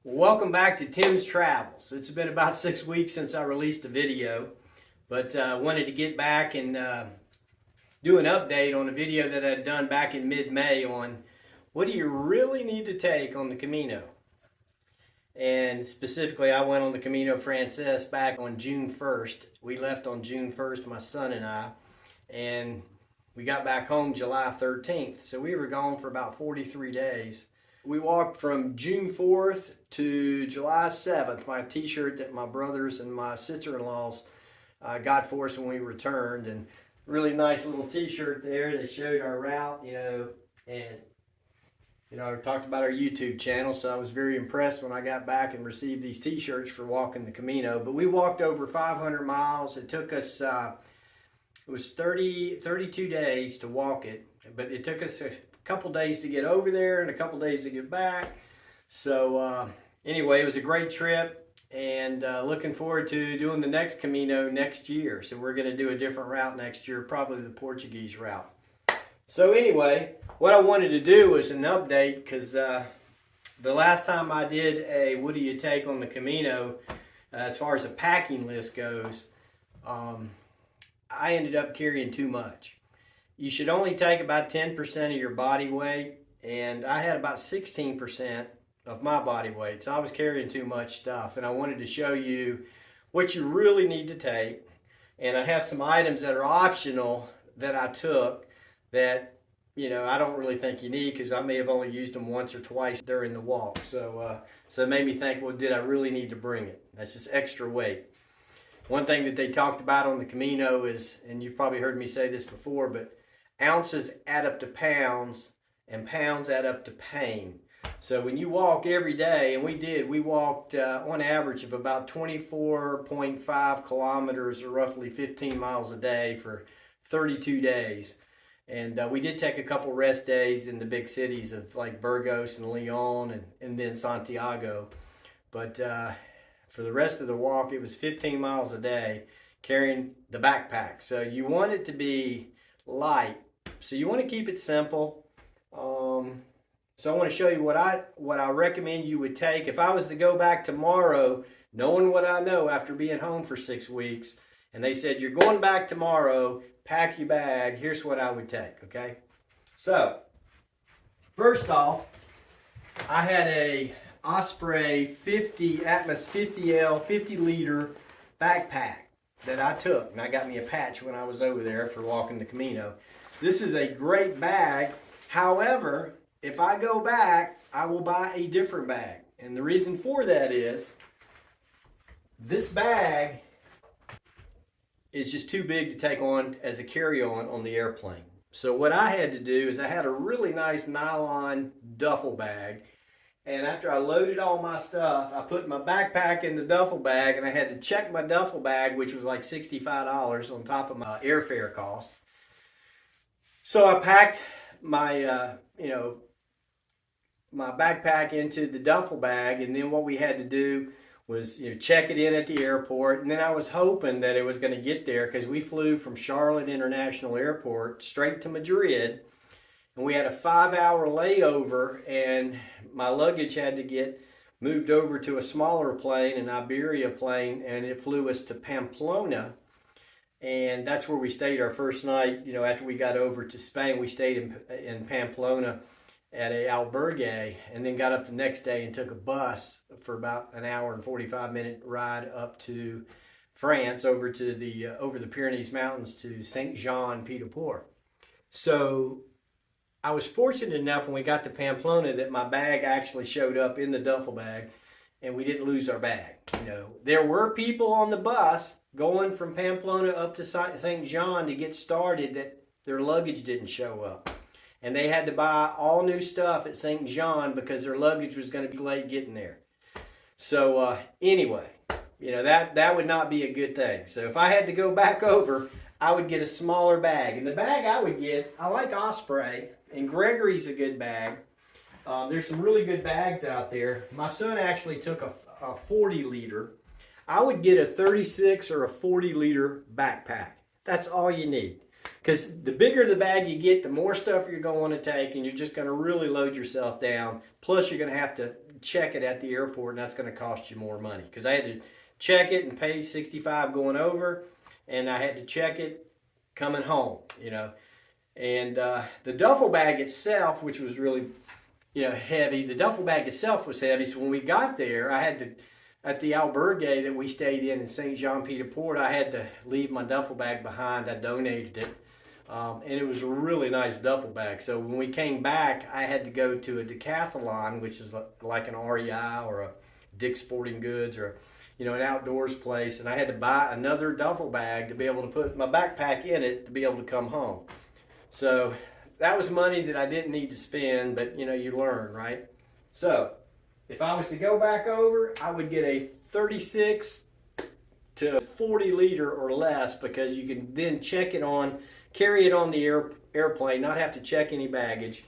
Welcome back to Tim's Travels. It's been about 6 weeks since I released a video, but I wanted to get back and do an update on a video that I'd done back in mid-May on what do you really need to take on the Camino. And specifically, I went on the Camino Frances back on June 1st. We left on June 1st, my son and I, and we got back home July 13th. So we were gone for about 43 days. We walked from June 4th to July 7th. My t-shirt that my brothers and my sister-in-laws got for us when we returned. And really nice little t-shirt there. They showed our route, and I talked about our YouTube channel. So I was very impressed when I got back and received these t-shirts for walking the Camino. But we walked over 500 miles. It took us, it was 32 days to walk it. But it took us a couple days to get over there and a couple days to get back. So anyway, it was a great trip, and looking forward to doing the next Camino next year. So we're going to do a different route next year, probably the Portuguese route. So anyway, what I wanted to do was an update, because the last time I did a what do you take on the Camino, as far as a packing list goes, I ended up carrying too much. You should only take about 10% of your body weight, and I had about 16% of my body weight, so I was carrying too much stuff. And I wanted to show you what you really need to take, and I have some items that are optional that I took that I don't really think you need, because I may have only used them once or twice during the walk. So it made me think, well, did I really need to bring it? That's just extra weight. One thing that they talked about on the Camino is, and you've probably heard me say this before, but ounces add up to pounds, and pounds add up to pain. So when you walk every day, and we walked on average of about 24.5 kilometers, or roughly 15 miles a day for 32 days. And we did take a couple rest days in the big cities of like Burgos and Leon and then Santiago. But for the rest of the walk, it was 15 miles a day carrying the backpack. So you want it to be light. So you want to keep it simple. So I want to show you what I recommend you would take. If I was to go back tomorrow, knowing what I know after being home for 6 weeks, and they said, you're going back tomorrow, pack your bag, here's what I would take, okay? So, first off, I had a Osprey 50 Atmos 50L 50 liter backpack that I took, and I got me a patch when I was over there for walking the Camino. This is a great bag. However, if I go back, I will buy a different bag. And the reason for that is this bag is just too big to take on as a carry-on on the airplane. So what I had to do is I had a really nice nylon duffel bag. And after I loaded all my stuff, I put my backpack in the duffel bag, and I had to check my duffel bag, which was like $65 on top of my airfare cost. So I packed my, my backpack into the duffel bag, and then what we had to do was check it in at the airport. And then I was hoping that it was going to get there, because we flew from Charlotte International Airport straight to Madrid, and we had a 5-hour layover, and my luggage had to get moved over to a smaller plane, an Iberia plane, and it flew us to Pamplona. And that's where we stayed our first night. After we got over to Spain, we stayed in Pamplona at a albergue, and then got up the next day and took a bus for about an hour and 45-minute ride up to France, over the Pyrenees Mountains to Saint-Jean-Pied-de-Port. So I was fortunate enough when we got to Pamplona that my bag actually showed up in the duffel bag, and we didn't lose our bag. There were people on the bus going from Pamplona up to St. John to get started that their luggage didn't show up. And they had to buy all new stuff at St. John because their luggage was going to be late getting there. So anyway, that would not be a good thing. So if I had to go back over, I would get a smaller bag. And the bag I would get, I like Osprey, and Gregory's a good bag. There's some really good bags out there. My son actually took a 40 liter. I would get a 36 or a 40 liter backpack. That's all you need. Because the bigger the bag you get, the more stuff you're going to want to take, and you're just going to really load yourself down. Plus, you're going to have to check it at the airport, and that's going to cost you more money. Because I had to check it and pay $65 going over, and I had to check it coming home, you know. And the duffel bag itself, which was really, you know, heavy, the duffel bag itself was heavy. So when we got there, I had to, at the albergue that we stayed in St. Jean-Pied-de-Port, I had to leave my duffel bag behind. I donated it. And it was a really nice duffel bag. So when we came back, I had to go to a Decathlon, which is like an REI or a Dick's Sporting Goods or, you know, an outdoors place. And I had to buy another duffel bag to be able to put my backpack in it to be able to come home. So that was money that I didn't need to spend, but, you know, you learn, right? So if I was to go back over, I would get a 36 to 40 liter or less, because you can then check it on, carry it on the airplane, not have to check any baggage.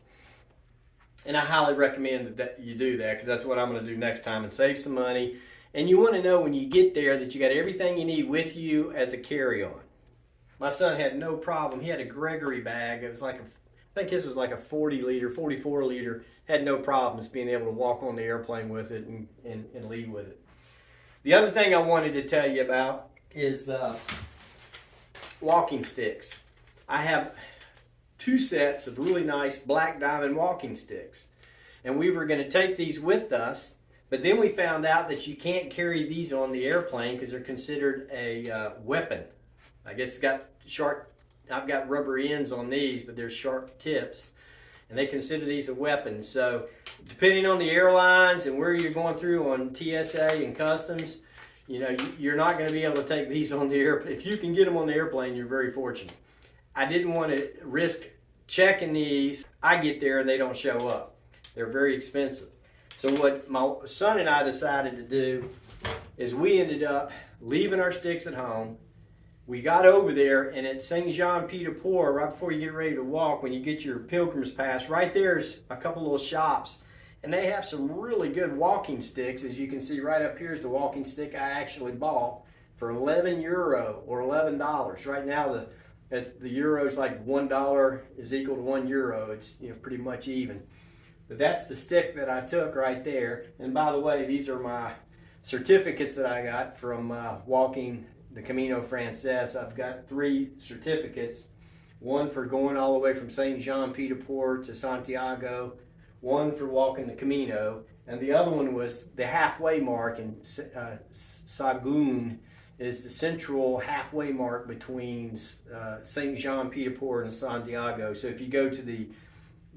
And I highly recommend that you do that, because that's what I'm going to do next time and save some money. And you want to know when you get there that you got everything you need with you as a carry-on. My son had no problem. He had a Gregory bag. It was like I think his was like a 40 liter, 44 liter. Had no problems being able to walk on the airplane with it and leave with it. The other thing I wanted to tell you about is walking sticks. I have 2 sets of really nice black diamond walking sticks. And we were going to take these with us, but then we found out that you can't carry these on the airplane because they're considered a weapon. I guess it's got sharp, I've got rubber ends on these, but they're sharp tips. And they consider these a weapon. So depending on the airlines and where you're going through on TSA and customs, you know, you're not going to be able to take these on the airplane. If you can get them on the airplane, you're very fortunate. I didn't want to risk checking these. I get there and they don't show up. They're very expensive. So what my son and I decided to do is we ended up leaving our sticks at home. We got over there, and at St. Jean-Pied-de-Port, right before you get ready to walk, when you get your pilgrim's pass, right there's a couple little shops, and they have some really good walking sticks. As you can see right up here is the walking stick I actually bought for €11 or $11. Right now the euro is like $1 is equal to €1. It's, you know, pretty much even. But that's the stick that I took right there. And by the way, these are my certificates that I got from walking the Camino Frances. I've got 3 certificates. One for going all the way from St. Jean-Pied-de-Port to Santiago, one for walking the Camino, and the other one was the halfway mark in Saguin is the central halfway mark between St. Jean-Pied-de-Port and Santiago. So if you go to the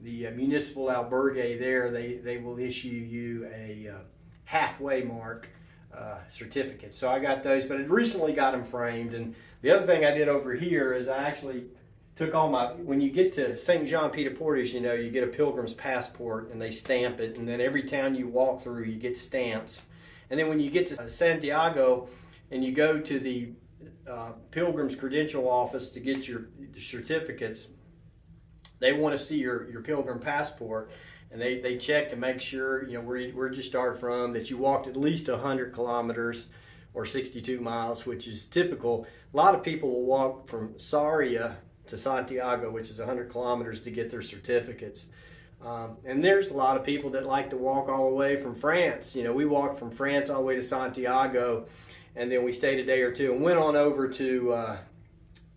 municipal albergue there, they will issue you a halfway mark certificate. So I got those, but I recently got them framed. And the other thing I did over here is I actually took all my, when you get to St. Jean-Pied-de-Port, as you know, you get a pilgrim's passport and they stamp it, and then every town you walk through you get stamps. And then when you get to Santiago and you go to the pilgrim's credential office to get your certificates, they want to see your pilgrim passport. And they check to make sure, you know, where'd you start from, that you walked at least 100 kilometers or 62 miles, which is typical. A lot of people will walk from Sarria to Santiago, which is 100 kilometers, to get their certificates. And there's a lot of people that like to walk all the way from France. You know, we walked from France all the way to Santiago, and then we stayed a day or two and went on over to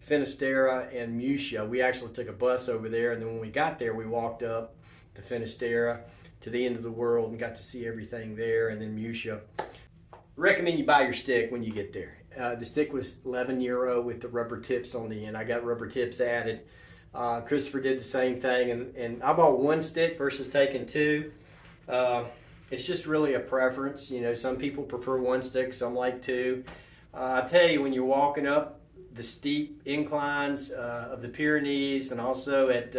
Finisterre and Murcia. We actually took a bus over there, and then when we got there, we walked up to Finisterre, to the end of the world, and got to see everything there, and then Murcia. Recommend you buy your stick when you get there. The stick was €11 with the rubber tips on the end. I got rubber tips added. Christopher did the same thing, and I bought 1 stick versus taking 2. It's just really a preference. You know, some people prefer 1 stick, some like 2. I tell you, when you're walking up the steep inclines of the Pyrenees, and also at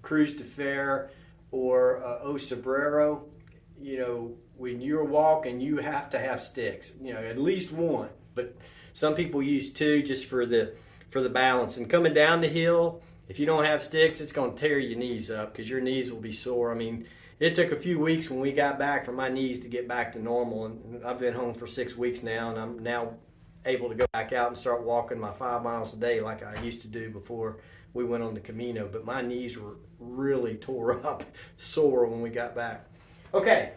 Cruz de Fer or O Sobrero, you know, when you're walking, you have to have sticks. You know, at least 1, but some people use 2 just for the balance. And coming down the hill, if you don't have sticks, it's going to tear your knees up, because your knees will be sore. I mean, it took a few weeks when we got back for my knees to get back to normal, and I've been home for 6 weeks now, and I'm now able to go back out and start walking my 5 miles a day like I used to do before we went on the Camino. But my knees were really tore up, sore when we got back. Okay,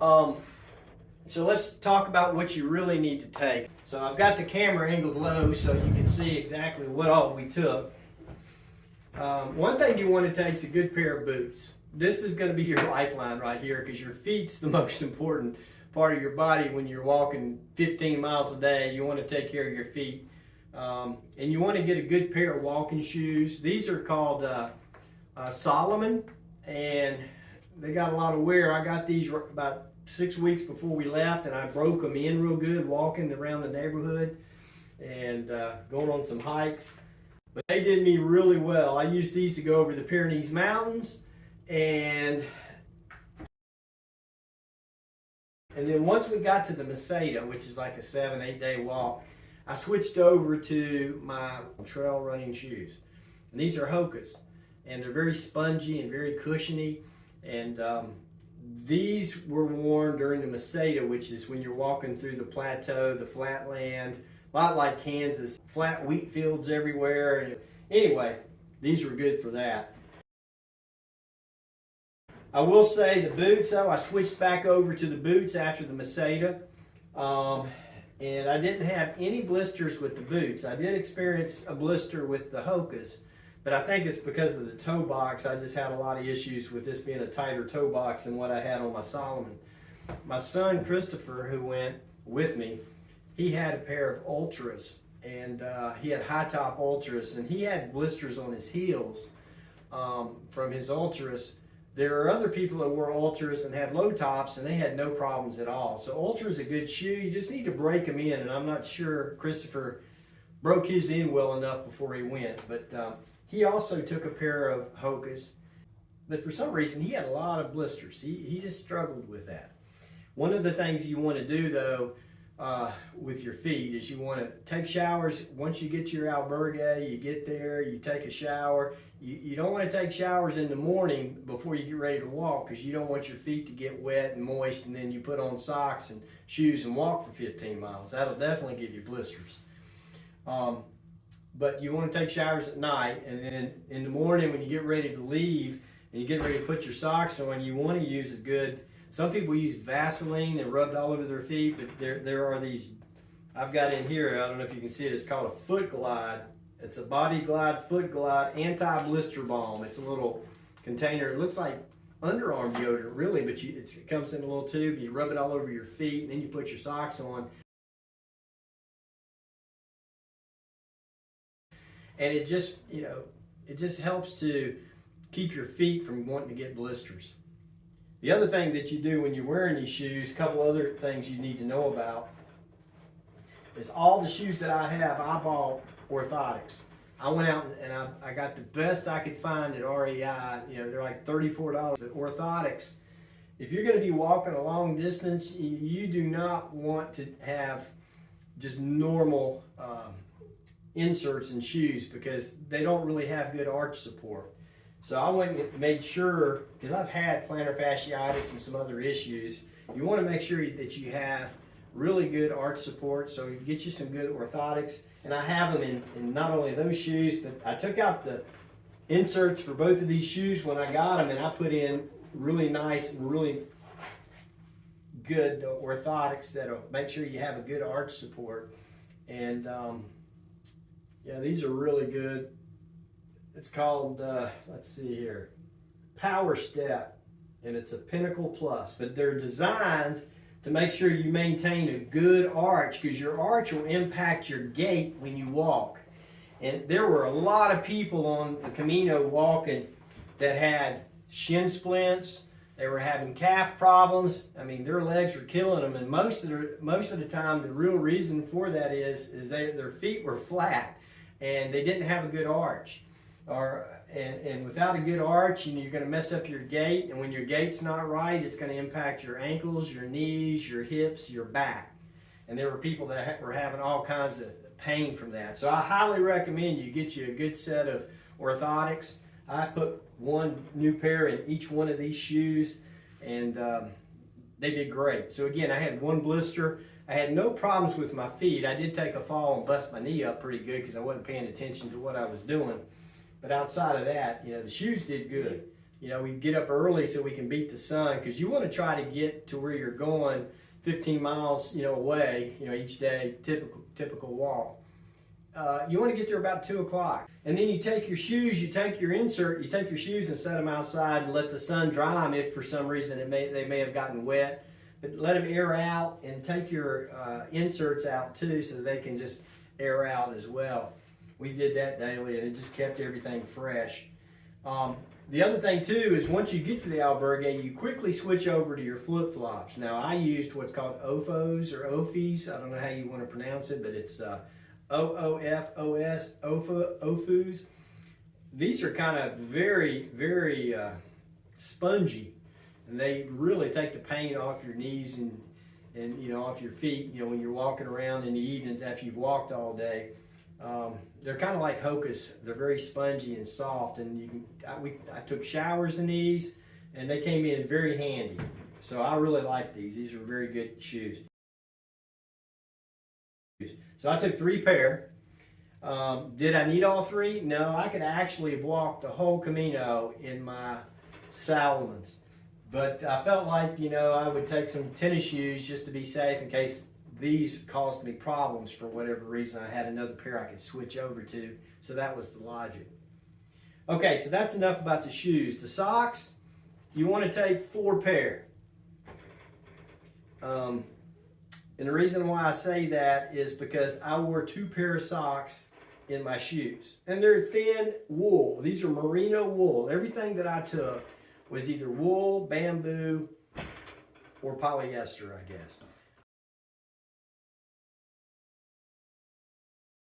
So let's talk about what you really need to take. So I've got the camera angled low so you can see exactly what all we took. One thing you want to take is a good pair of boots. This is going to be your lifeline right here, because your feet's the most important part of your body. When you're walking 15 miles a day, you want to take care of your feet. And you want to get a good pair of walking shoes. These are called Solomon, and they got a lot of wear. I got these about 6 weeks before we left, and I broke them in real good walking around the neighborhood and going on some hikes. But they did me really well. I used these to go over the Pyrenees Mountains, and then once we got to the Meseta, which is like a 7-8 day walk, I switched over to my trail running shoes. And these are Hoka's, and they're very spongy and very cushiony. And these were worn during the Meseta, which is when you're walking through the plateau, the flatland, a lot like Kansas, flat wheat fields everywhere. Anyway, these were good for that. I will say the boots, though, I switched back over to the boots after the Meseta. And I didn't have any blisters with the boots. I did experience a blister with the Hoka's, but I think it's because of the toe box. I just had a lot of issues with this being a tighter toe box than what I had on my Solomon. My son Christopher, who went with me, he had a pair of Ultras, and he had high top Ultras, and he had blisters on his heels from his Ultras. There are other people that wore Ultras and had low tops, and they had no problems at all. So Ultra is a good shoe. You just need to break them in, and I'm not sure Christopher broke his in well enough before he went. But he also took a pair of Hoka's, but for some reason he had a lot of blisters. He just struggled with that. One of the things you want to do, though, with your feet is you want to take showers. Once you get to your albergue, you get there, you take a shower. You don't want to take showers in the morning before you get ready to walk, because you don't want your feet to get wet and moist, and then you put on socks and shoes and walk for 15 miles. That'll definitely give you blisters. But you want to take showers at night, and then in the morning when you get ready to leave and you get ready to put your socks on, you want to use a good, some people use Vaseline and rub it all over their feet, but there are these, I've got in here, I don't know if you can see it, it's called a Foot Glide. It's a Body Glide, Foot Glide, anti-blister balm. It's a little container. It looks like underarm deodorant, really, but it comes in a little tube. You rub it all over your feet, and then you put your socks on. And it just, it just helps to keep your feet from wanting to get blisters. The other thing that you do when you're wearing these shoes, a couple other things you need to know about, is all the shoes that I have, I bought orthotics. I went out and I got the best I could find at REI. They're like $34 at orthotics. If you're going to be walking a long distance, you do not want to have just normal inserts in shoes, because they don't really have good arch support. So I went and made sure, because I've had plantar fasciitis and some other issues, you want to make sure that you have really good arch support, so you get you some good orthotics. And I have them in not only those shoes, but I took out the inserts for both of these shoes when I got them, and I put in really nice and really good orthotics that'll make sure you have a good arch support. And yeah, these are really good. It's called, let's see here, Power Step, and it's a Pinnacle Plus, but they're designed to make sure you maintain a good arch, because your arch will impact your gait when you walk. And there were a lot of people on the Camino walking that had shin splints. They were having calf problems. I mean, their legs were killing them, and most of the time, the real reason for that is their feet were flat and they didn't have a good arch. And without a good arch, you're going to mess up your gait, and when your gait's not right, it's going to impact your ankles, your knees, your hips, your back. And there were people that were having all kinds of pain from that. So I highly recommend you get you a good set of orthotics. I put one new pair in each one of these shoes, and they did great. So again, I had one blister. I had no problems with my feet. I did take a fall and bust my knee up pretty good because I wasn't paying attention to what I was doing. But outside of that, the shoes did good. You know, we get up early so we can beat the sun, because you want to try to get to where you're going 15 miles, you know, away, you know, each day, typical walk. You want to get there about 2 o'clock. And then you take your shoes, you take your insert, you take your shoes and set them outside and let the sun dry them if for some reason they may have gotten wet. But let them air out, and take your inserts out too so that they can just air out as well. We did that daily, and it just kept everything fresh. The other thing too is once you get to the albergue, you quickly switch over to your flip-flops. Now I used what's called OFOs or OFIs. I don't know how you want to pronounce it, but it's OOFOS, OFUs. These are kind of very spongy, and they really take the pain off your knees and you know, off your feet, you know, when you're walking around in the evenings after you've walked all day. They're kind of like Hocus. They're very spongy and soft, and you can. I took showers in these, and they came in very handy. So I really like these. These are very good shoes. So I took 3 pair. Did I need all 3? No, I could actually have walked the whole Camino in my Salomons. But I felt like, you know, I would take some tennis shoes just to be safe in case these caused me problems for whatever reason. I had another pair I could switch over to. So that was the logic. Okay, so that's enough about the shoes. The socks, you want to take 4 pair. And the reason why I say that is because I wore 2 pair of socks in my shoes. And they're thin wool. These are merino wool. Everything that I took was either wool, bamboo, or polyester, I guess.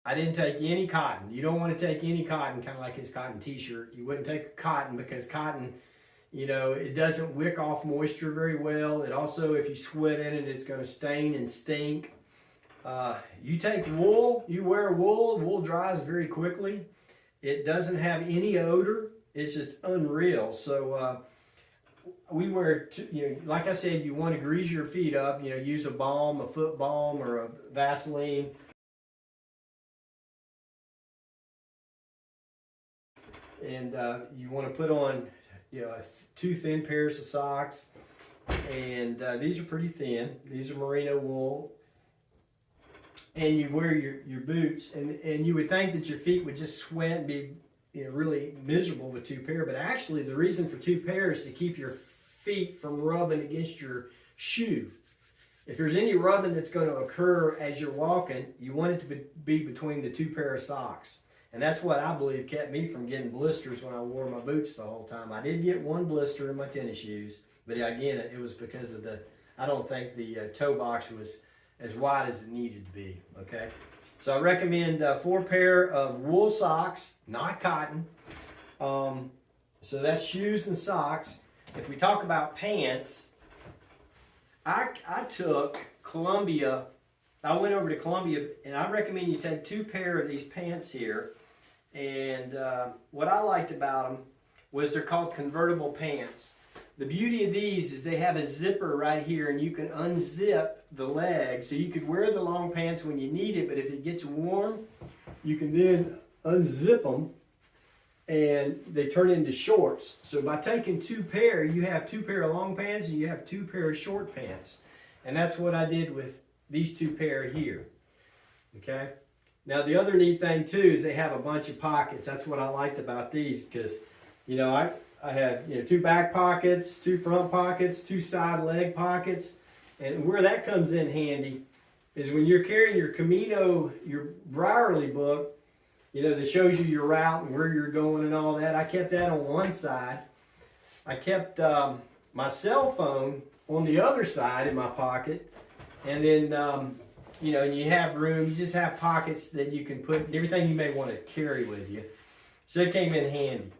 I didn't take any cotton. You don't want to take any cotton, kind of like his cotton t-shirt. You wouldn't take cotton because cotton, you know, it doesn't wick off moisture very well. It also, if you sweat in it, it's going to stain and stink. You take wool, you wear wool, wool dries very quickly. It doesn't have any odor. It's just unreal. So we wear, you know, like I said, you want to grease your feet up, you know, use a balm, a foot balm or a Vaseline. And you want to put on, you know, 2 thin pairs of socks. And these are pretty thin. These are merino wool. And you wear your boots. And you would think that your feet would just sweat and be, you know, really miserable with 2 pair. But actually, the reason for 2 pairs is to keep your feet from rubbing against your shoe. If there's any rubbing that's going to occur as you're walking, you want it to be between the 2 pair of socks. And that's what I believe kept me from getting blisters when I wore my boots the whole time. I did get 1 blister in my tennis shoes, but again, it was because of I don't think the toe box was as wide as it needed to be, okay? So I recommend 4 pair of wool socks, not cotton. So that's shoes and socks. If we talk about pants, I took Columbia. I went over to Columbia, and I recommend you take 2 pair of these pants here. And what I liked about them was they're called convertible pants. The beauty of these is they have a zipper right here, and you can unzip the leg. So you could wear the long pants when you need it, but if it gets warm, you can then unzip them, and they turn into shorts. So by taking 2 pair, you have 2 pair of long pants, and you have 2 pair of short pants. And that's what I did with these 2 pair here, okay? Now the other neat thing too is they have a bunch of pockets. That's what I liked about these, because, you know, I had, you know, 2 back pockets, 2 front pockets, 2 side leg pockets. And where that comes in handy is when you're carrying your Camino, your Brierly book, you know, that shows you your route and where you're going and all that. I kept that on one side. I kept my cell phone on the other side in my pocket. And then, you know, you have room, you just have pockets that you can put everything you may want to carry with you. So it came in handy.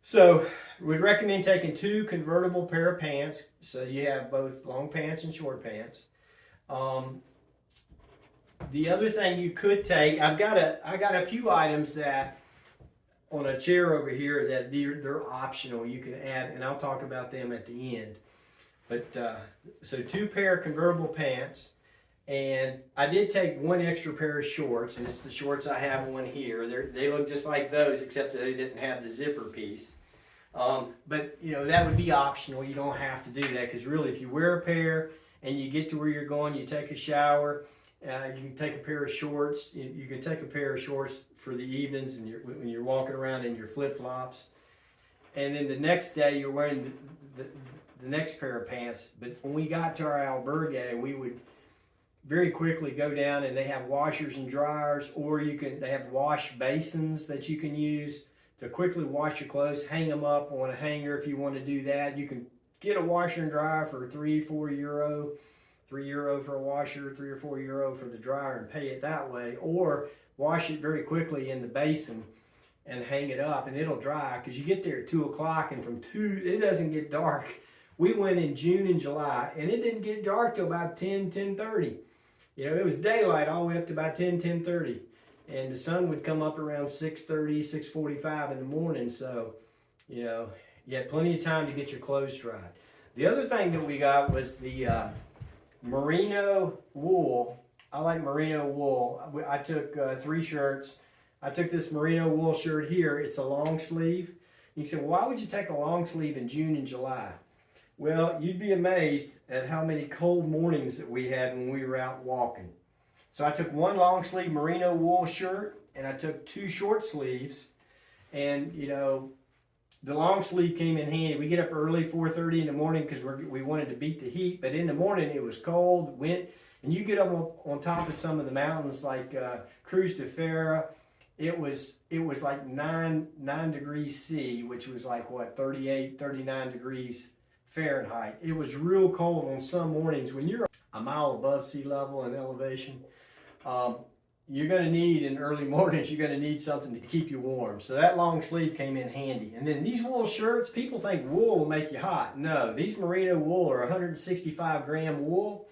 So we'd recommend taking 2 convertible pair of pants. So you have both long pants and short pants. The other thing you could take, I got a few items that on a chair over here that they're optional. You can add, and I'll talk about them at the end. But so 2 pair of convertible pants. And I did take 1 extra pair of shorts, and it's the shorts I have on here. They look just like those, except that they didn't have the zipper piece. But you know, that would be optional. You don't have to do that, because really, if you wear a pair and you get to where you're going, you take a shower, you can take a pair of shorts. You can take a pair of shorts for the evenings and when you're walking around in your flip-flops. And then the next day you're wearing the next pair of pants. But when we got to our albergue, we would very quickly go down, and they have washers and dryers, or they have wash basins that you can use to quickly wash your clothes, hang them up on a hanger if you want to do that. You can get a washer and dryer for €3-4, €3 for a washer, €3 or €4 for the dryer, and pay it that way, or wash it very quickly in the basin and hang it up, and it'll dry, because you get there at 2 o'clock, and from 2, it doesn't get dark. We went in June and July, and it didn't get dark till about 10:30. You know, it was daylight all the way up to about 10:30. And the sun would come up around 6:30, 6:45 in the morning. So, you know, you had plenty of time to get your clothes dried. The other thing that we got was the merino wool. I like merino wool. I took 3 shirts. I took this merino wool shirt here. It's a long sleeve. You can say, well, why would you take a long sleeve in June and July? Well, you'd be amazed at how many cold mornings that we had when we were out walking. So I took 1 long sleeve merino wool shirt, and I took 2 short sleeves. And, you know, the long sleeve came in handy. We get up early, 4:30 in the morning, because we wanted to beat the heat. But in the morning, it was cold, wind, and you get up on top of some of the mountains like Cruz de Ferra. It was like 9 degrees C, which was like, what, 38, 39 degrees Fahrenheit. It was real cold on some mornings. When you're a mile above sea level in elevation, you're going to need, in early mornings, you're going to need something to keep you warm. So that long sleeve came in handy. And then these wool shirts, people think wool will make you hot. No, these merino wool are 165 gram wool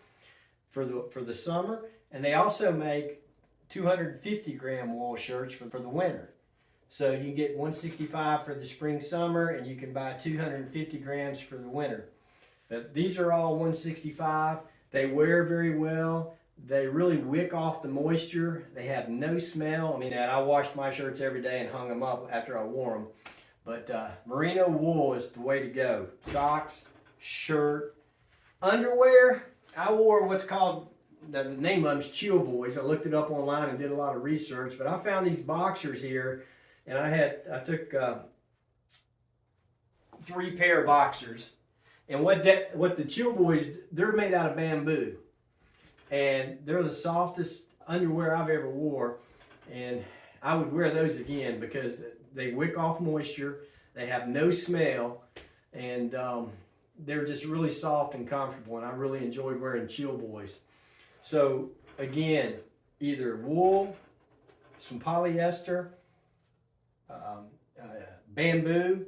for the summer. And they also make 250 gram wool shirts for the winter. So you can get 165 for the spring, summer, and you can buy 250 grams for the winter. But these are all 165. They wear very well. They really wick off the moisture. They have no smell. I mean, I washed my shirts every day and hung them up after I wore them. But merino wool is the way to go. Socks, shirt, underwear. I wore what's called, the name of them is Chill Boys. I looked it up online and did a lot of research. But I found these boxers here, and I took 3 pair of boxers. And what the Chill Boys, they're made out of bamboo. And they're the softest underwear I've ever wore, and I would wear those again because they wick off moisture, they have no smell, and they're just really soft and comfortable, and I really enjoyed wearing Chill Boys. So again, either wool, some polyester, bamboo.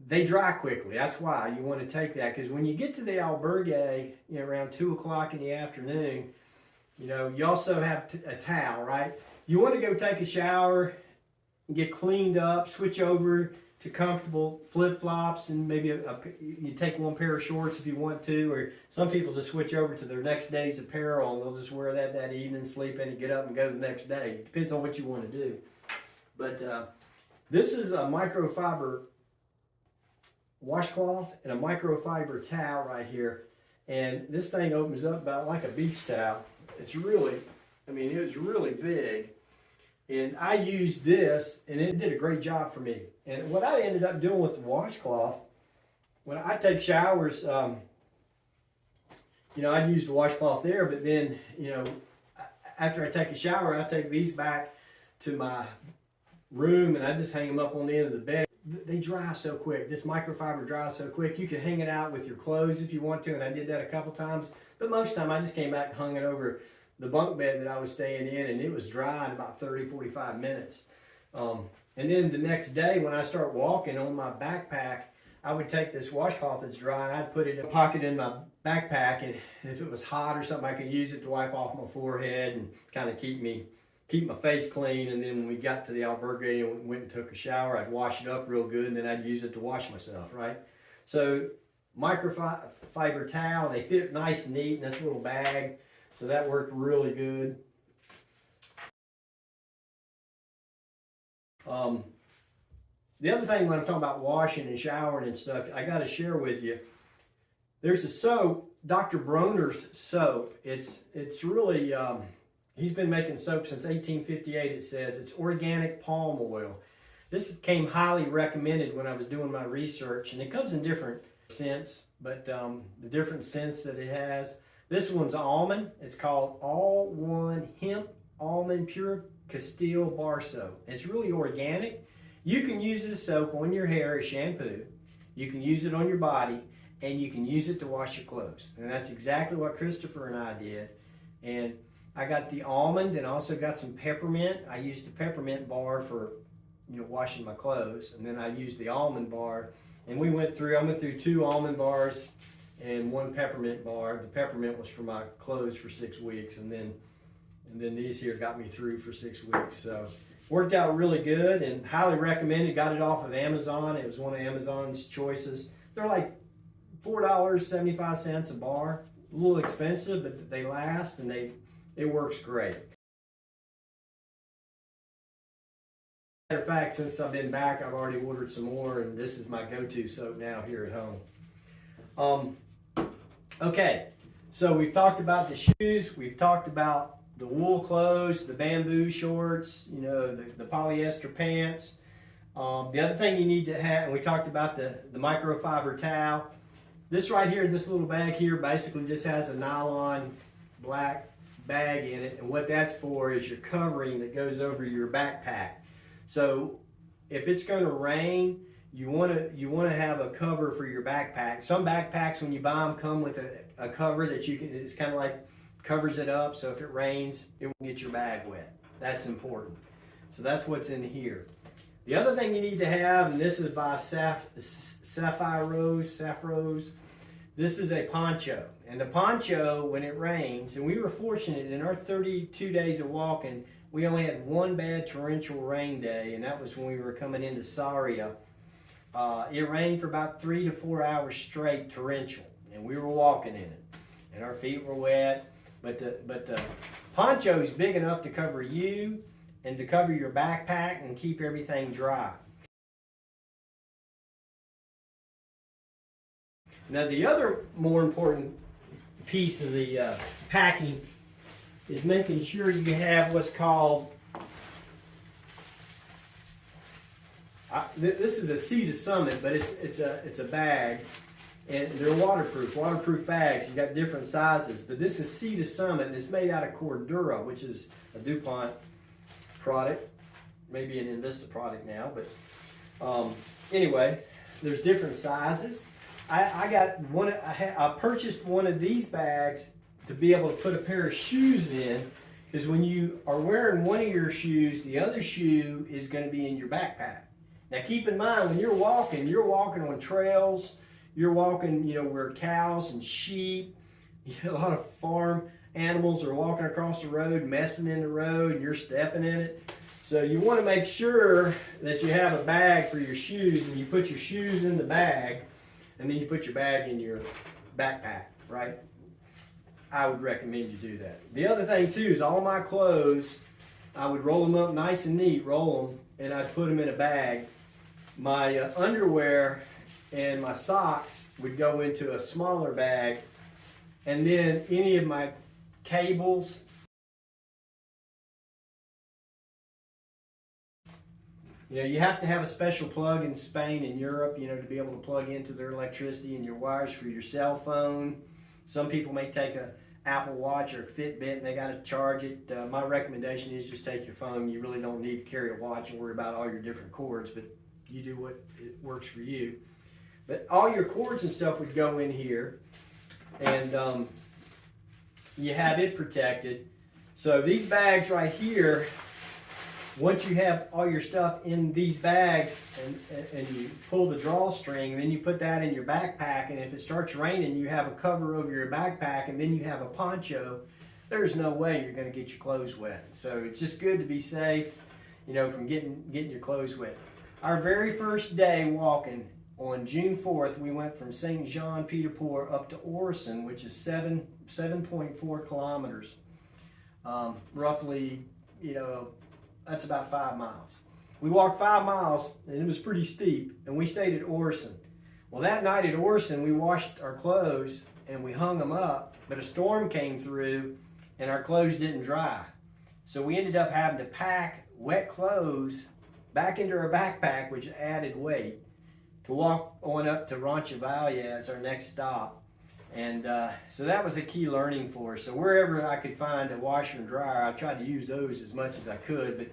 They dry quickly. That's why you want to take that, because when you get to the albergue, you know, around 2 o'clock in the afternoon, you know, you also have a towel, right? You want to go take a shower, get cleaned up, switch over to comfortable flip-flops, and maybe you take 1 pair of shorts if you want to, or some people just switch over to their next day's apparel, and they'll just wear that evening, sleep in it, get up and go the next day. It depends on what you want to do. But this is a microfiber washcloth and a microfiber towel right here, and this thing opens up about like a beach towel. It's really, I mean, it was really big, and I used this, and it did a great job for me. And what I ended up doing with the washcloth, when I take showers, you know, I'd use the washcloth there, but then, you know, after I take a shower, I take these back to my room, and I just hang them up on the end of the bed. They dry so quick. This microfiber dries so quick. You can hang it out with your clothes if you want to, and I did that a couple times. But most of the time, I just came back and hung it over the bunk bed that I was staying in, and it was dry in about 30, 45 minutes. And then the next day, when I start walking on my backpack, I would take this washcloth that's dry, and I'd put it in a pocket in my backpack, and if it was hot or something, I could use it to wipe off my forehead and kind of keep my face clean. And then when we got to the albergue and went and took a shower, I'd wash it up real good, and then I'd use it to wash myself, right? So microfiber towel, they fit nice and neat in this little bag, so that worked really good. The other thing when I'm talking about washing and showering and stuff, I got to share with you. There's a soap, Dr. Bronner's soap. It's really, he's been making soap since 1858, it says. It's organic palm oil. This came highly recommended when I was doing my research, and it comes in different scents, but the different scents that it has. This one's almond. It's called All One Hemp Almond Pure Castile Bar Soap. It's really organic. You can use this soap on your hair as shampoo. You can use it on your body, and you can use it to wash your clothes. And that's exactly what Christopher and I did. And I got the almond and also got some peppermint. I used the peppermint bar for, you know, washing my clothes, and then I used the almond bar. And I went through 2 almond bars and 1 peppermint bar. The peppermint was for my clothes for 6 weeks, and then these here got me through for 6 weeks. So worked out really good and highly recommended. Got it off of Amazon. It was one of Amazon's choices. They're like $4.75 a bar. A little expensive, but they last, and it works great. Matter of fact, since I've been back, I've already ordered some more, and this is my go-to soap now here at home. Okay, so we've talked about the shoes, we've talked about the wool clothes, the bamboo shorts, you know, the polyester pants. The other thing you need to have, and we talked about the microfiber towel. This right here, this little bag here, basically just has a nylon black bag in it, and what that's for is your covering that goes over your backpack. So if it's going to rain, you want to have a cover for your backpack. Some backpacks, when you buy them, come with a cover that you can, it's kind of like covers it up, so if it rains, it won't get your bag wet. That's important. So that's what's in here. The other thing you need to have, and this is by Sapphire Rose, this is a poncho. And the poncho, when it rains, and we were fortunate in our 32 days of walking, we only had 1 bad torrential rain day, and that was when we were coming into Saria. It rained for about 3 to 4 hours straight, torrential, and we were walking in it, and our feet were wet. But the poncho is big enough to cover you and to cover your backpack and keep everything dry. Now the other more important piece of the packing is making sure you have what's called, this is a Sea to Summit, but it's a bag, and they're waterproof bags. You got different sizes, but this is Sea to Summit, and it's made out of Cordura, which is a DuPont product, maybe an Invista product now, but anyway, there's different sizes. I purchased one of these bags to be able to put a pair of shoes in, because when you are wearing one of your shoes, the other shoe is going to be in your backpack. Now keep in mind, when you're walking on trails, you're walking, you know, where cows and sheep, a lot of farm animals are walking across the road, messing in the road, and you're stepping in it. So you want to make sure that you have a bag for your shoes, and you put your shoes in the bag, and then you put your bag in your backpack, right? I would recommend you do that. The other thing too is all my clothes, I would roll them up nice and neat, roll them, and I'd put them in a bag. My underwear and my socks would go into a smaller bag, and then any of my cables, you know, you have to have a special plug in Spain and Europe, you know, to be able to plug into their electricity and your wires for your cell phone. Some people may take a Apple Watch or a Fitbit and they got to charge it. My recommendation is just take your phone. You really don't need to carry a watch and worry about all your different cords, but you do what it works for you. But all your cords and stuff would go in here, and you have it protected. So these bags right here, once you have all your stuff in these bags and you pull the drawstring, then you put that in your backpack, and if it starts raining, you have a cover over your backpack, and then you have a poncho, there's no way you're going to get your clothes wet. So it's just good to be safe, you know, from getting your clothes wet. Our very first day walking, on June 4th, we went from St. Jean Pied de Port up to Orson, which is 7.4 kilometers. Roughly, you know, that's about 5 miles. We walked 5 miles, and it was pretty steep, and we stayed at Orson. Well, that night at Orson, we washed our clothes, and we hung them up, but a storm came through, and our clothes didn't dry. So we ended up having to pack wet clothes back into our backpack, which added weight, to walk on up to Roncesvalles as our next stop. And so that was a key learning for us. So wherever I could find a washer and dryer, I tried to use those as much as I could.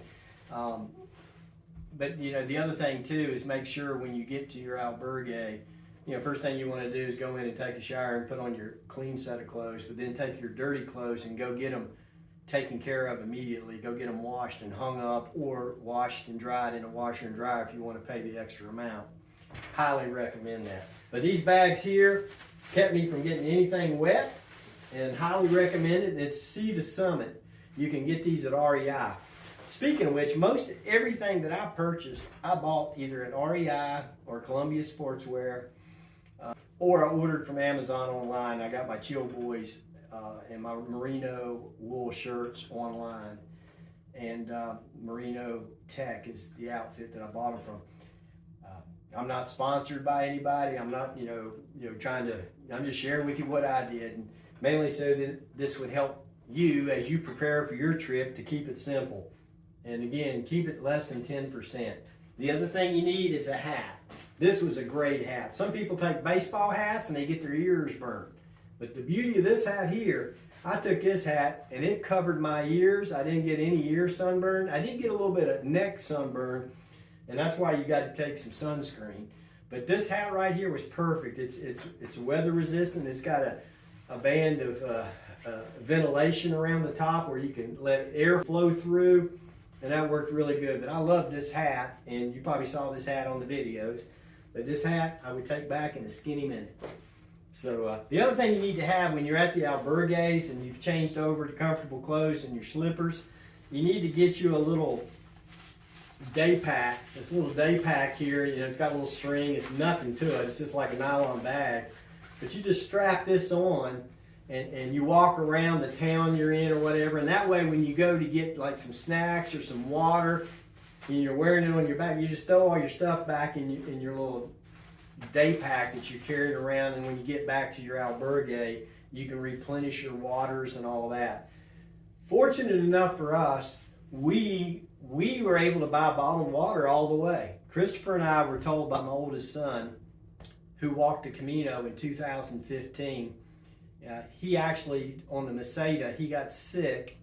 But you know, the other thing too is make sure when you get to your albergue, you know, first thing you want to do is go in and take a shower and put on your clean set of clothes, but then take your dirty clothes and go get them taken care of immediately. Go get them washed and hung up, or washed and dried in a washer and dryer if you want to pay the extra amount. Highly recommend that. But these bags here kept me from getting anything wet, and highly recommend it. It's Sea to Summit. You can get these at REI. Speaking of which, most everything that I purchased, I bought either at REI or Columbia Sportswear, or I ordered from Amazon online. I got my Chill Boys and my merino wool shirts online, and Merino Tech is the outfit that I bought them from. I'm not sponsored by anybody. I'm not, trying to. I'm just sharing with you what I did, and mainly so that this would help you as you prepare for your trip to keep it simple. And again, keep it less than 10%. The other thing you need is a hat. This was a great hat. Some people take baseball hats and they get their ears burned. But the beauty of this hat here, I took this hat and it covered my ears. I didn't get any ear sunburn. I did get a little bit of neck sunburn, and that's why you got to take some sunscreen. But this hat right here was perfect. It's weather resistant. It's got a band of ventilation around the top where you can let air flow through, and that worked really good. But I love this hat, and you probably saw this hat on the videos. But this hat I would take back in a skinny minute. So the other thing you need to have when you're at the albergues and you've changed over to comfortable clothes and your slippers, you need to get you a little day pack. This little day pack here, it's got a little string. It's nothing to it. It's just like a nylon bag. But you just strap this on, and you walk around the town you're in or whatever, and that way when you go to get like some snacks or some water and you're wearing it on your back, you just throw all your stuff back in your little day pack that you're carrying around, and when you get back to your albergue, you can replenish your waters and all that. Fortunate enough for us, we were able to buy bottled water all the way. Christopher and I were told by my oldest son, who walked the Camino in 2015, he actually, on the Meseta, he got sick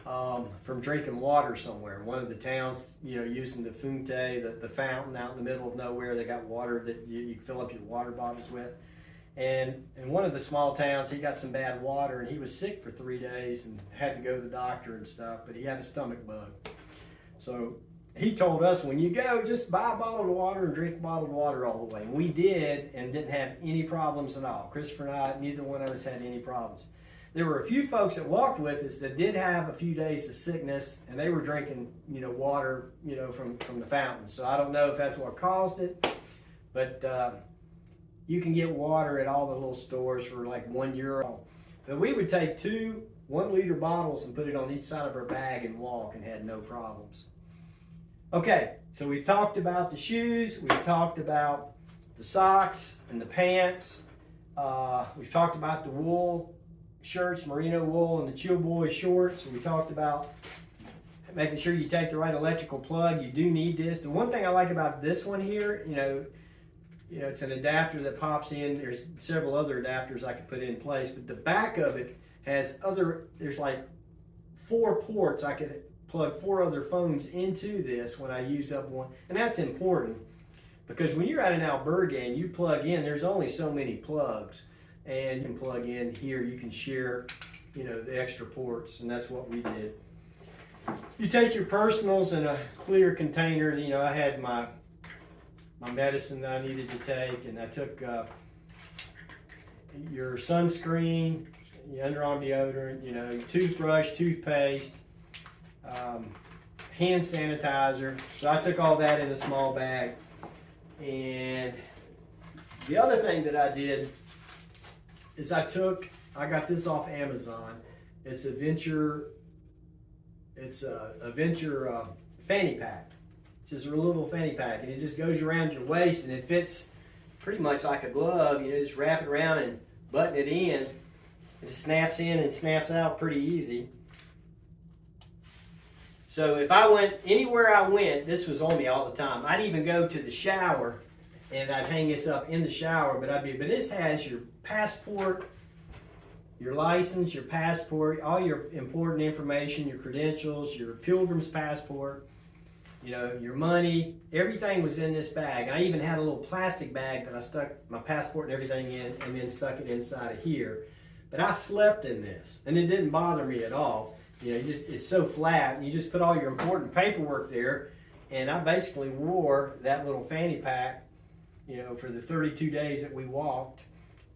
from drinking water somewhere. One of the towns, using the Funte, the fountain out in the middle of nowhere. They got water that you fill up your water bottles with. And in one of the small towns, he got some bad water, and he was sick for 3 days and had to go to the doctor and stuff, but he had a stomach bug. So he told us, when you go, just buy bottled water and drink bottled water all the way. And we did, and didn't have any problems at all. Christopher and I, neither one of us had any problems. There were a few folks that walked with us that did have a few days of sickness, and they were drinking, water, from the fountain. So I don't know if that's what caused it, but you can get water at all the little stores for like €1. But we would take 2 1-liter bottles and put it on each side of our bag and walk, and had no problems. Okay, so we've talked about the shoes, we've talked about the socks and the pants, we've talked about the wool shirts, merino wool, and the Chill Boy shorts. We talked about making sure you take the right electrical plug. You do need this. The one thing I like about this one here, it's an adapter that pops in. There's several other adapters I could put in place, but the back of it has there's like 4 ports. I could plug 4 other phones into this when I use up one. And that's important, because when you're at an albergue and you plug in, there's only so many plugs. And you can plug in here, you can share, the extra ports, and that's what we did. You take your personals in a clear container. I had my medicine that I needed to take, and I took your sunscreen, your underarm deodorant, your toothbrush, toothpaste, hand sanitizer. So I took all that in a small bag. And the other thing that I did is I got this off Amazon. It's a Venture fanny pack. It's just a little fanny pack, and it just goes around your waist, and it fits pretty much like a glove. You know, just wrap it around and button it in. It snaps in and snaps out pretty easy. So if I went anywhere I went, this was on me all the time. I'd even go to the shower and I'd hang this up in the shower, but this has your passport, your license, your passport, all your important information, your credentials, your pilgrim's passport, you know, your money, everything was in this bag. I even had a little plastic bag that I stuck my passport and everything in, and then stuck it inside of here. But I slept in this, and it didn't bother me at all. You know, it's so flat, and you just put all your important paperwork there, and I basically wore that little fanny pack, you know, for the 32 days that we walked,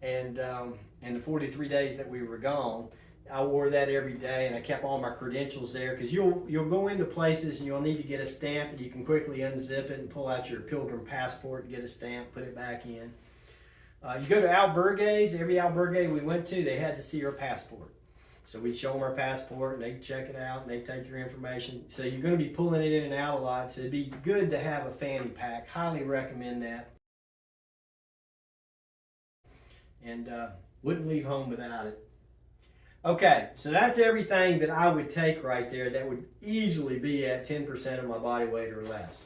and the 43 days that we were gone. I wore that every day, and I kept all my credentials there, because you'll go into places and you'll need to get a stamp, and you can quickly unzip it and pull out your pilgrim passport and get a stamp, put it back in. You go to albergues. Every albergue we went to, they had to see your passport. So we'd show them our passport, and they'd check it out, and they'd take your information. So you're going to be pulling it in and out a lot, so it'd be good to have a fanny pack. Highly recommend that. And wouldn't leave home without it. Okay, so that's everything that I would take right there that would easily be at 10% of my body weight or less.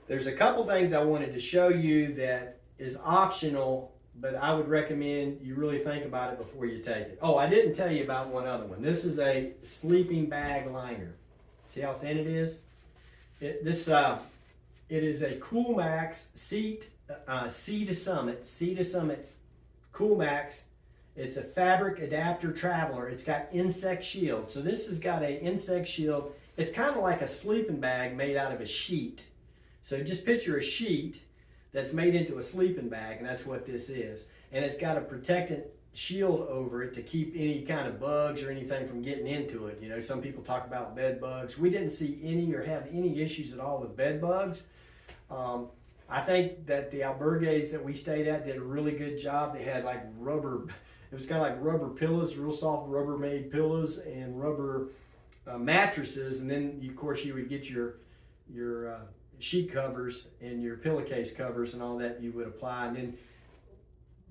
There's a couple things I wanted to show you that is optional, but I would recommend you really think about it before you take it. Oh, I didn't tell you about one other one. This is a sleeping bag liner. See how thin it is? It is a Cool Max Sea to Summit Cool Max. It's a fabric adapter traveler. It's got insect shield. So this has got an insect shield. It's kind of like a sleeping bag made out of a sheet. So just picture a sheet that's made into a sleeping bag, and that's what this is. And it's got a protectant shield over it to keep any kind of bugs or anything from getting into it. You know, some people talk about bed bugs. We didn't see any or have any issues at all with bed bugs. I think that the albergues that we stayed at did a really good job. They had like rubber, it was kind of like rubber pillows, real soft rubber made pillows, and rubber mattresses. And then of course you would get your sheet covers and your pillowcase covers and all that you would apply. And then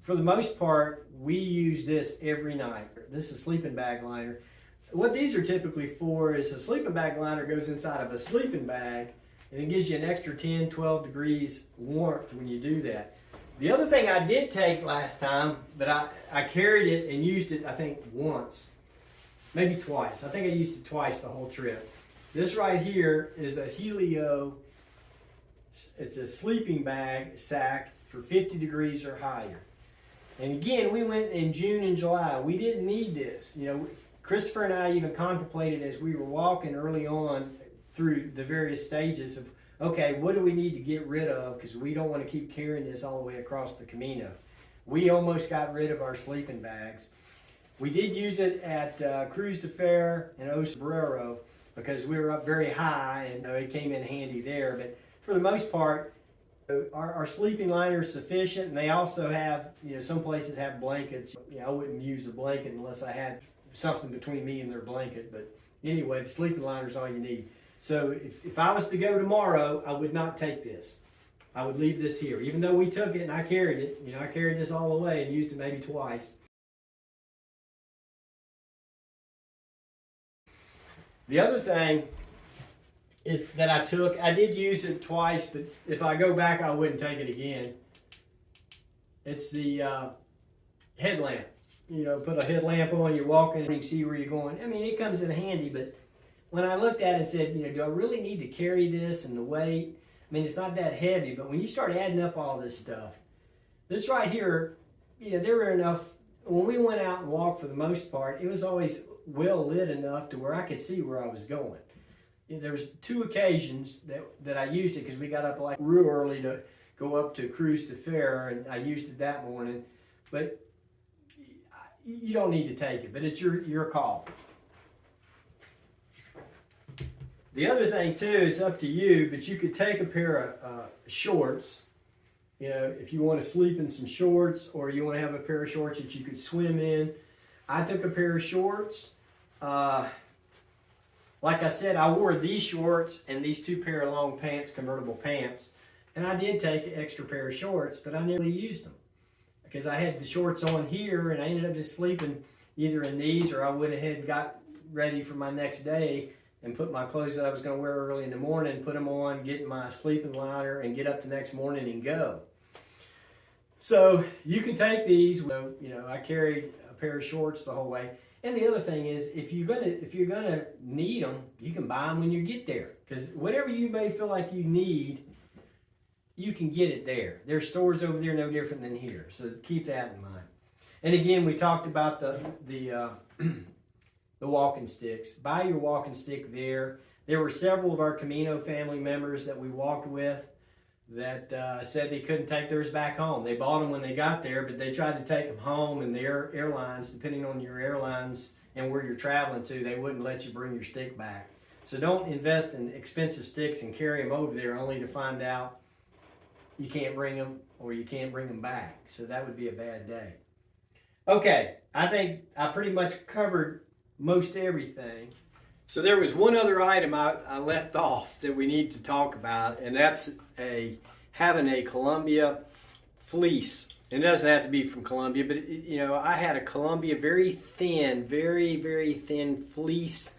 for the most part, we use this every night. This is a sleeping bag liner. What these are typically for is a sleeping bag liner goes inside of a sleeping bag, and it gives you an extra 10, 12 degrees warmth when you do that. The other thing I did take last time, but I carried it and used it, I think, once, maybe twice. I think I used it twice the whole trip. This right here is a Helio. It's a sleeping bag sack for 50 degrees or higher. And again, we went in June and July. We didn't need this. You know, Christopher and I even contemplated as we were walking early on through the various stages of, okay, what do we need to get rid of? Because we don't want to keep carrying this all the way across the Camino. We almost got rid of our sleeping bags. We did use it at Cruz de Fer and Osabrero because we were up very high, and it came in handy there. But for the most part, our sleeping liner is sufficient, and they also have, you know, some places have blankets. You know, I wouldn't use a blanket unless I had something between me and their blanket. But anyway, the sleeping liner is all you need. So if I was to go tomorrow, I would not take this. I would leave this here. Even though we took it and I carried it, you know, I carried this all the way and used it maybe twice. The other thing is that I did use it twice, but if I go back, I wouldn't take it again. It's the headlamp. You know, put a headlamp on, you're walking, and you can see where you're going. I mean, it comes in handy, but when I looked at it and said, you know, do I really need to carry this and the weight? I mean, it's not that heavy, but when you start adding up all this stuff, this right here, you know, there were enough, when we went out and walked for the most part, it was always well lit enough to where I could see where I was going. You know, there was 2 occasions that I used it because we got up like real early to go up to Cruz de Fer, and I used it that morning. But you don't need to take it, but it's your call. The other thing too, it's up to you, but you could take a pair of shorts, you know, if you want to sleep in some shorts, or you want to have a pair of shorts that you could swim in. I took a pair of shorts. Like I said, I wore these shorts and these 2 pair of long pants, convertible pants, and I did take an extra pair of shorts, but I never used them because I had the shorts on here, and I ended up just sleeping either in these, or I went ahead and got ready for my next day and put my clothes that I was going to wear early in the morning, put them on, get in my sleeping liner, and get up the next morning and go. So you can take these. You know, I carried a pair of shorts the whole way. And the other thing is, if you're gonna need them, you can buy them when you get there. Because whatever you may feel like you need, you can get it there. There's stores over there no different than here. So keep that in mind. And again, we talked about the walking sticks. Buy your walking stick there. There were several of our Camino family members that we walked with that said they couldn't take theirs back home. They bought them when they got there, but they tried to take them home, and their airlines, depending on your airlines and where you're traveling to, they wouldn't let you bring your stick back. So don't invest in expensive sticks and carry them over there only to find out you can't bring them or you can't bring them back. So that would be a bad day. Okay, I think I pretty much covered most everything. So there was one other item I left off that we need to talk about, and that's having a Columbia fleece. It doesn't have to be from Columbia, but you know, I had a Columbia very thin, very thin fleece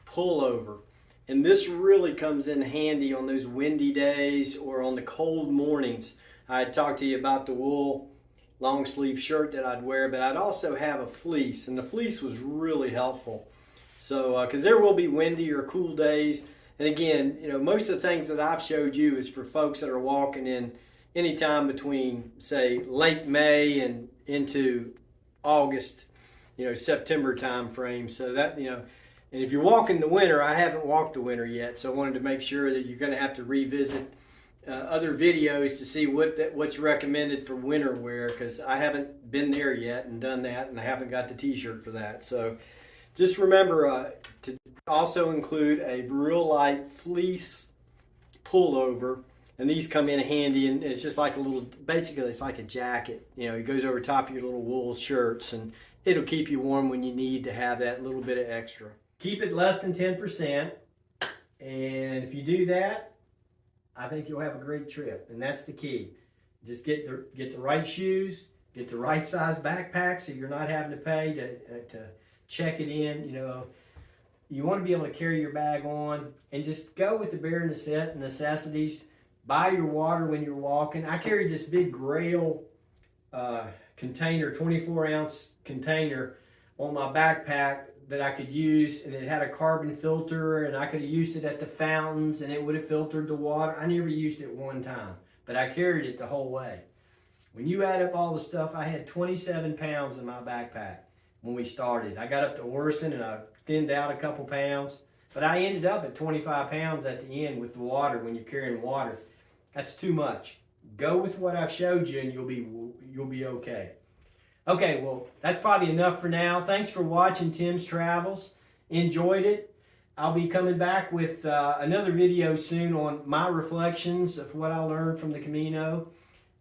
pullover. And this really comes in handy on those windy days or on the cold mornings. I had talked to you about the wool long sleeve shirt that I'd wear, but I'd also have a fleece, and the fleece was really helpful. So, because there will be windy or cool days. And again, you know, most of the things that I've showed you is for folks that are walking in any time between, say, late May and into August, you know, September time frame. So that, you know, and if you're walking the winter, I haven't walked the winter yet, so I wanted to make sure that you're going to have to revisit other videos to see what's recommended for winter wear, because I haven't been there yet and done that, and I haven't got the t-shirt for that. So just remember to also include a real light fleece pullover, and these come in handy, and it's just like a little, basically it's like a jacket. You know, it goes over top of your little wool shirts, and it'll keep you warm when you need to have that little bit of extra. Keep it less than 10%, and if you do that, I think you'll have a great trip, and that's the key. Just get the right shoes, get the right size backpack, so you're not having to pay to check it in. You know, you want to be able to carry your bag on, and just go with the bare necessities. Buy your water when you're walking. I carried this big Grail container, 24-ounce container on my backpack that I could use, and it had a carbon filter, and I could have used it at the fountains, and it would have filtered the water. I never used it one time, but I carried it the whole way. When you add up all the stuff, I had 27 pounds in my backpack when we started. I got up to Orson, and I thinned out a couple pounds, but I ended up at 25 pounds at the end with the water. When you're carrying water, that's too much. Go with what I've showed you, and you'll be okay. Okay, well, that's probably enough for now. Thanks for watching Tim's Travels. Enjoyed it. I'll be coming back with another video soon on my reflections of what I learned from the Camino.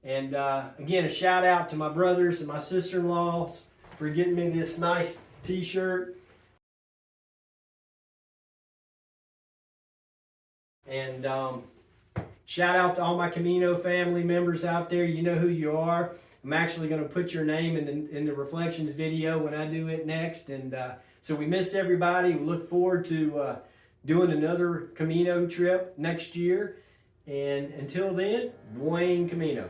And again, a shout out to my brothers and my sister-in-laws for getting me this nice t-shirt. And shout out to all my Camino family members out there. You know who you are. I'm actually going to put your name in the Reflections video when I do it next. And so we miss everybody. We look forward to doing another Camino trip next year. And until then, buen Camino.